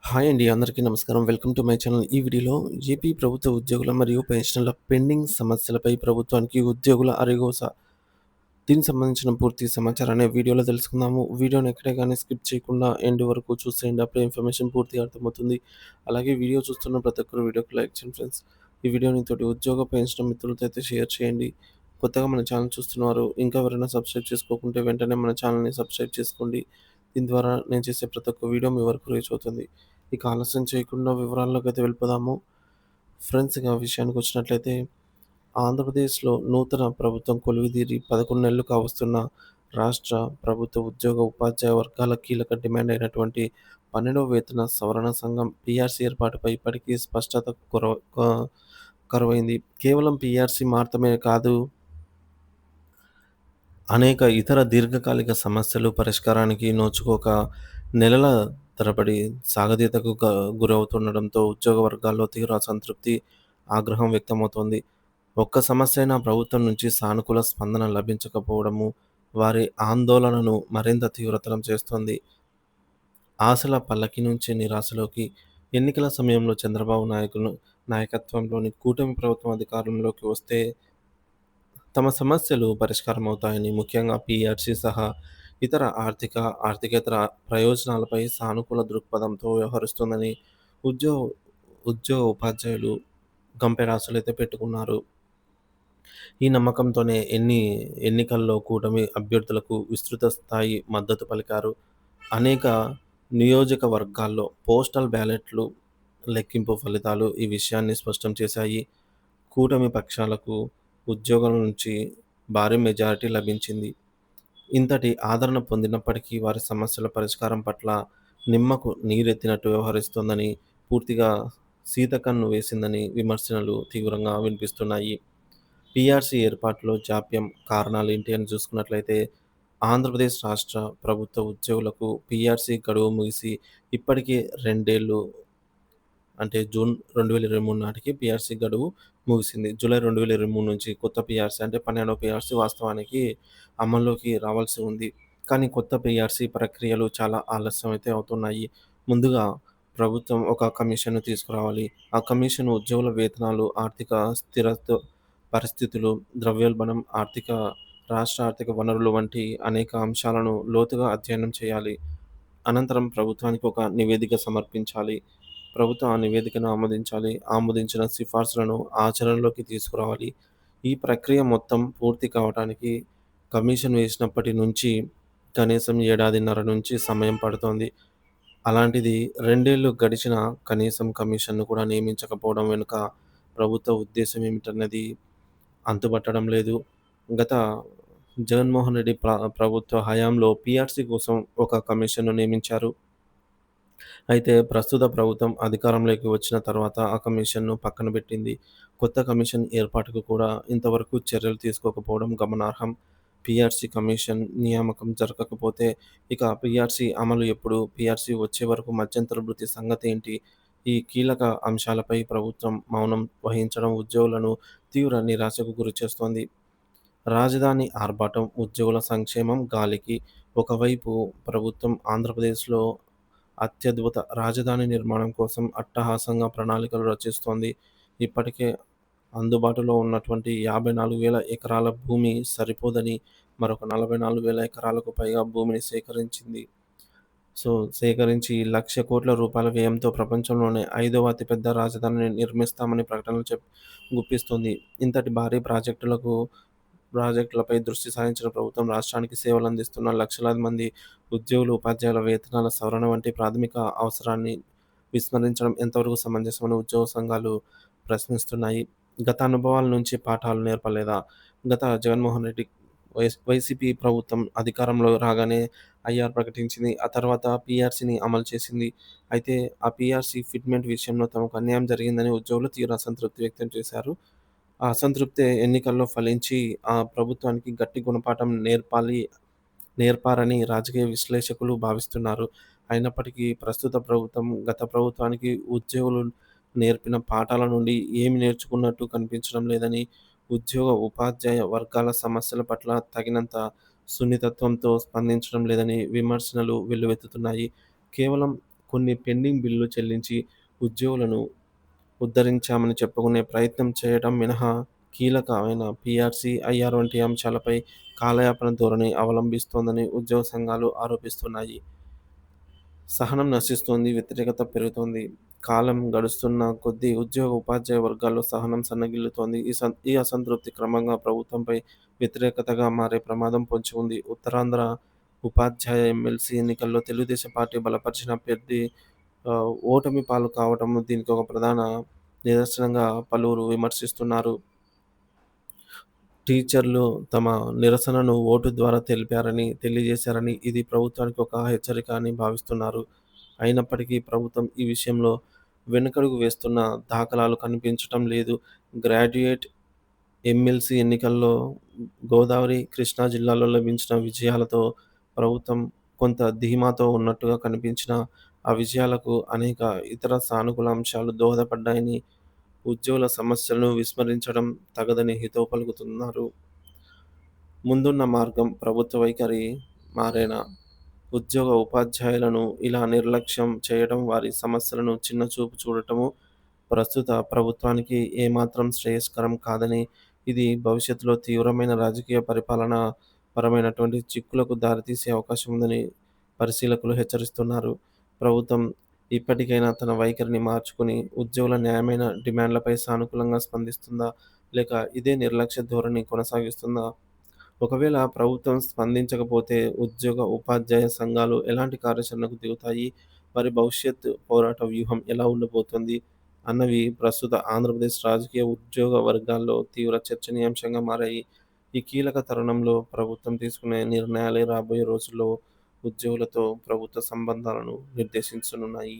Hi అండి. అందరికీ నమస్కారం. Welcome to my channel. ఈ వీడియోలో ఏపీ ప్రభుత్వ ఉద్యోగుల మరియు పెన్షనర్ల పెండింగ్ సమస్యలపై ప్రభుత్వానికి ఉద్యోగుల అరిగోస దీనికి సంబంధించిన పూర్తి సమాచారాన్ని వీడియోలో తెలుసుకుందాము. వీడియోని ఎక్కడే గాని స్కిప్ చేయకుండా ఎండ్ వరకు చూసేయండి. అప్పుడే ఇన్ఫర్మేషన్ పూర్తిగా అర్థమవుతుంది. అలాగే వీడియో చూస్తున్న ప్రతి ఒక్కరు వీడియోకి లైక్ చేయండి ఫ్రెండ్స్. ఈ వీడియోని తోటి ఉద్యోగ పెన్షన్ మిత్రులతో అయితే షేర్ చేయండి. కొత్తగా మన ఛానల్ చూస్తున్నవారు ఇంకా ఎవరైనా సబ్స్క్రైబ్ చేసుకోకుంటే వెంటనే మన ఛానల్‌ని సబ్స్క్రైబ్ చేసుకోండి. దీని ద్వారా నేను చేసే ప్రతి ఒక్క వీడియో మీ వరకు రీచ్ అవుతుంది. ఇక ఆలస్యం చేయకుండా వివరాల్లోకైతే వెళ్ళిపోదాము. ఫ్రెండ్స్ ఇక విషయానికొచ్చినట్లయితే ఆంధ్రప్రదేశ్‌లో నూతన ప్రభుత్వం కొలువుదీరి 11 నెలలు కావస్తున్న రాష్ట్ర ప్రభుత్వ ఉద్యోగ, ఉపాధ్యాయ వర్గాల కీలక డిమాండ్ అయినటువంటి 12వ వేతన సవరణ సంఘం పీఆర్సీ ఏర్పాటుపై ఇప్పటికీ స్పష్టత కరువైంది. కేవలం పీఆర్సీ మాత్రమే కాదు, అనేక ఇతర దీర్ఘకాలిక సమస్యలు పరిష్కారానికి నోచుకోక నెలల తరబడి సాగదీతకు గురవుతుండడంతో ఉద్యోగ వర్గాల్లో తీవ్ర అసంతృప్తి, ఆగ్రహం వ్యక్తమవుతోంది. ఒక్క సమస్య అయినా ప్రభుత్వం నుంచి సానుకూల స్పందన లభించకపోవడము వారి ఆందోళనను మరింత తీవ్రతరం చేస్తోంది. ఆశల పల్లకి నుంచి నిరాశలోకి ఎన్నికల సమయంలో చంద్రబాబు నాయకత్వంలోని కూటమి ప్రభుత్వం అధికారంలోకి వస్తే తమ సమస్యలు పరిష్కారమవుతాయని, ముఖ్యంగా పీఆర్సీ సహా ఇతర ఆర్థికేతర ప్రయోజనాలపై సానుకూల దృక్పథంతో వ్యవహరిస్తుందని ఉద్యో ఉద్యోగ ఉపాధ్యాయులు గంపెడాసులైతే పెట్టుకున్నారు. ఈ నమ్మకంతోనే ఎన్నికల్లో కూటమి అభ్యర్థులకు విస్తృత స్థాయి మద్దతు పలికారు. అనేక నియోజకవర్గాల్లో పోస్టల్ బ్యాలెట్లు లెక్కింపు ఫలితాలు ఈ విషయాన్ని స్పష్టం చేశాయి. కూటమి పక్షాలకు ఉద్యోగుల నుంచి భారీ మెజారిటీ లభించింది. ఇంతటి ఆదరణ పొందినప్పటికీ వారి సమస్యల పరిష్కారం పట్ల నిమ్మకు నీరెత్తినట్టు వ్యవహరిస్తోందని, పూర్తిగా సీతకన్ను వేసిందని విమర్శలు తీవ్రంగా వినిపిస్తున్నాయి. పీఆర్సీ ఏర్పాటులో జాప్యం కారణాలేంటి అని చూసుకున్నట్లయితే, ఆంధ్రప్రదేశ్ రాష్ట్ర ప్రభుత్వ ఉద్యోగులకు పీఆర్సీ గడువు ముగిసి ఇప్పటికే 2 ఏళ్లు అంటే జూన్ 2023 నాటికి పీఆర్సీ గడువు ముగిసింది. జూలై 2023 నుంచి కొత్త పీఆర్సీ అంటే 12వ పీఆర్సీ వాస్తవానికి అమల్లోకి రావాల్సి ఉంది. కానీ కొత్త పీఆర్సీ ప్రక్రియలు చాలా ఆలస్యం అయితే అవుతున్నాయి. ముందుగా ప్రభుత్వం ఒక కమిషన్‌ను తీసుకురావాలి. ఆ కమిషన్ ఉద్యోగుల వేతనాలు, ఆర్థిక స్థిరత్వ పరిస్థితులు, ద్రవ్యోల్బణం, రాష్ట్ర ఆర్థిక వనరులు వంటి అనేక అంశాలను లోతుగా అధ్యయనం చేయాలి. అనంతరం ప్రభుత్వానికి ఒక నివేదిక సమర్పించాలి. ప్రభుత్వం ఆ నివేదికను ఆమోదించాలి. ఆమోదించిన సిఫార్సులను ఆచరణలోకి తీసుకురావాలి. ఈ ప్రక్రియ మొత్తం పూర్తి కావటానికి కమిషన్ వేసినప్పటి నుంచి కనీసం ఏడాదిన్నర నుంచి సమయం పడుతోంది. అలాంటిది 2 ఏళ్లు గడిచినా కనీసం కమిషన్‌ను కూడా నియమించకపోవడం వెనుక ప్రభుత్వ ఉద్దేశ్యం ఏమిటన్నది అంతుబట్టడం లేదు. గత జగన్మోహన్ రెడ్డి ప్రభుత్వ హయాంలో పీఆర్సీ కోసం ఒక కమిషన్‌ను నియమించారు. అయితే ప్రస్తుత ప్రభుత్వం అధికారంలోకి వచ్చిన తర్వాత ఆ కమిషన్‌ను పక్కన పెట్టింది. కొత్త కమిషన్ ఏర్పాటుకు కూడా ఇంతవరకు చర్యలు తీసుకోకపోవడం గమనార్హం. పీఆర్సీ కమిషన్ నియామకం జరగకపోతే ఇక పీఆర్సీ అమలు ఎప్పుడు? పీఆర్సీ వచ్చే వరకు మధ్యంతర భృతి సంగతేంటి? ఈ కీలక అంశాలపై ప్రభుత్వం మౌనం వహించడం ఉద్యోగులను తీవ్ర నిరాశకు గురిచేస్తోంది. రాజధాని ఆర్భాటం, ఉద్యోగుల సంక్షేమం గాలికి. ఒకవైపు ప్రభుత్వం ఆంధ్రప్రదేశ్‌లో అత్యద్భుత రాజధాని నిర్మాణం కోసం అట్టహాసంగా ప్రణాళికలు రచిస్తోంది. ఇప్పటికే అందుబాటులో ఉన్నటువంటి 54,000 ఎకరాల భూమి సరిపోదని మరొక 44,000 ఎకరాలకు పైగా భూమిని సేకరించింది. సేకరించి ₹1,00,00,000 వ్యయంతో ప్రపంచంలోనే ఐదవ అతిపెద్ద రాజధానిని నిర్మిస్తామని ప్రకటనలు గుప్పిస్తోంది. ఇంతటి భారీ ప్రాజెక్టులపై దృష్టి సారించిన ప్రభుత్వం రాష్ట్రానికి సేవలందిస్తున్న లక్షలాది మంది ఉద్యోగులు, ఉపాధ్యాయుల వేతనాల సవరణ వంటి ప్రాథమిక అవసరాన్ని విస్మరించడం ఎంతవరకు సమంజసమని ఉద్యోగ సంఘాలు ప్రశ్నిస్తున్నాయి. గత అనుభవాల నుంచి పాఠాలు నేర్పలేదా? గత జగన్మోహన్ రెడ్డి వైసీపీ ప్రభుత్వం అధికారంలో రాగానే ఐఆర్ ప్రకటించింది. ఆ తర్వాత పీఆర్సీని అమలు చేసింది. అయితే ఆ పీఆర్సీ ఫిట్‌మెంట్ విషయంలో తమకు అన్యాయం జరిగిందని ఉద్యోగులు తీవ్ర అసంతృప్తి వ్యక్తం చేశారు. ఆ అసంతృప్తే ఎన్నికల్లో ఫలించి ఆ ప్రభుత్వానికి గట్టి గుణపాఠం నేర్పారని రాజకీయ విశ్లేషకులు భావిస్తున్నారు. అయినప్పటికీ ప్రస్తుత ప్రభుత్వం గత ప్రభుత్వానికి ఉద్యోగులు నేర్పిన పాఠాల నుండి ఏమి నేర్చుకున్నట్టు కనిపించడం లేదని, ఉద్యోగ, ఉపాధ్యాయ వర్గాల సమస్యల పట్ల తగినంత సున్నితత్వంతో స్పందించడం లేదని విమర్శలు వెల్లువెత్తుతున్నాయి. కేవలం కొన్ని పెండింగ్ బిల్లులు చెల్లించి ఉద్యోగులను ఉద్ధరించామని చెప్పుకునే ప్రయత్నం చేయడం మినహా కీలకమైన పీఆర్సీ, ఐఆర్ వంటి అంశాలపై కాలయాపన ధోరణి అవలంబిస్తోందని ఉద్యోగ సంఘాలు ఆరోపిస్తున్నాయి. సహనం నశిస్తోంది, వ్యతిరేకత పెరుగుతోంది. కాలం గడుస్తున్న కొద్దీ ఉద్యోగ, ఉపాధ్యాయ వర్గాల్లో సహనం సన్నగిల్లుతోంది. ఈ అసంతృప్తి క్రమంగా ప్రభుత్వంపై వ్యతిరేకతగా మారే ప్రమాదం పొంచి ఉంది. ఉత్తరాంధ్ర ఉపాధ్యాయ ఎమ్మెల్సీ ఎన్నికల్లో తెలుగుదేశం పార్టీ బలపరిచిన అభ్యర్థి ఓటమి పాలు కావటం దీనికి ఒక ప్రధాన నిదర్శనంగా పలువురు విమర్శిస్తున్నారు. టీచర్లు తమ నిరసనను ఓటు ద్వారా తెలియజేశారని, ఇది ప్రభుత్వానికి ఒక హెచ్చరిక అని భావిస్తున్నారు. అయినప్పటికీ ప్రభుత్వం ఈ విషయంలో వెనుకడుగు వేస్తున్న దాఖలాలు కనిపించటం లేదు. గ్రాడ్యుయేట్ ఎమ్మెల్సీ ఎన్నికల్లో గోదావరి, కృష్ణా జిల్లాల్లో లభించిన విజయాలతో ప్రభుత్వం కొంత ధీమాతో ఉన్నట్టుగా కనిపించినా, ఆ విజయాలకు అనేక ఇతర సానుకూల అంశాలు దోహదపడ్డాయని, ఉద్యోగుల సమస్యలను విస్మరించడం తగదని హితవు పలుకుతున్నారు. ముందున్న మార్గం ప్రభుత్వ వైఖరి మారేనా? ఉద్యోగ, ఉపాధ్యాయులను ఇలా నిర్లక్ష్యం చేయడం, వారి సమస్యలను చిన్నచూపు చూడటము ప్రస్తుత ప్రభుత్వానికి ఏమాత్రం శ్రేయస్కరం కాదని, ఇది భవిష్యత్తులో తీవ్రమైన రాజకీయ, పరిపాలనా పరమైనటువంటి చిక్కులకు దారితీసే అవకాశం ఉందని పరిశీలకులు హెచ్చరిస్తున్నారు. ప్రభుత్వం ఇప్పటికైనా తన వైఖరిని మార్చుకుని ఉద్యోగుల న్యాయమైన డిమాండ్లపై సానుకూలంగా స్పందిస్తుందా? లేక ఇదే నిర్లక్ష్య ధోరణి కొనసాగిస్తుందా? ఒకవేళ ప్రభుత్వం స్పందించకపోతే ఉద్యోగ, ఉపాధ్యాయ సంఘాలు ఎలాంటి కార్యాచరణకు దిగుతాయి? వారి భవిష్యత్ పోరాట వ్యూహం ఎలా ఉండబోతోంది? అన్నవి ప్రస్తుత ఆంధ్రప్రదేశ్ రాజకీయ, ఉద్యోగ వర్గాల్లో తీవ్ర చర్చనీయాంశంగా మారాయి. ఈ కీలక తరుణంలో ప్రభుత్వం తీసుకునే నిర్ణయాలే రాబోయే రోజుల్లో ఉద్యోగులతో ప్రభుత్వ సంబంధాలను నిర్దేశించనున్నాయి.